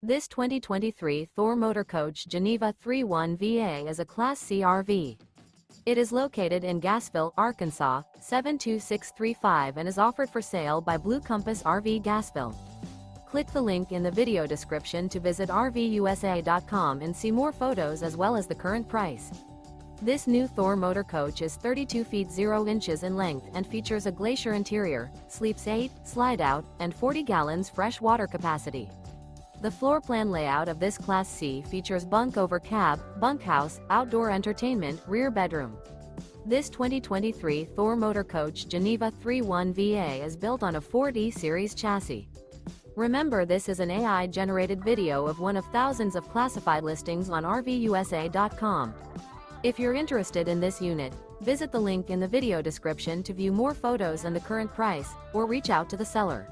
This 2023 Thor Motor Coach Geneva 3.1 VA is a Class C RV. It is located in Gassville, Arkansas, 72635 and is offered for sale by Blue Compass RV Gassville. Click the link in the video description to visit RVUSA.com and see more photos as well as the current price. This new Thor Motor Coach is 32 feet 0 inches in length and features a GLACIER interior, sleeps 8, Slideout, and 40 gallons fresh water capacity. The floor plan layout of this Class C features Bunk Over Cab, Bunkhouse, outdoor entertainment, rear bedroom. This 2023 Thor Motor Coach Geneva 3.1 VA is built on a Ford E-Series chassis. Remember, this is an AI-generated video of one of thousands of classified listings on RVUSA.com. If you're interested in this unit, visit the link in the video description to view more photos and the current price, or reach out to the seller.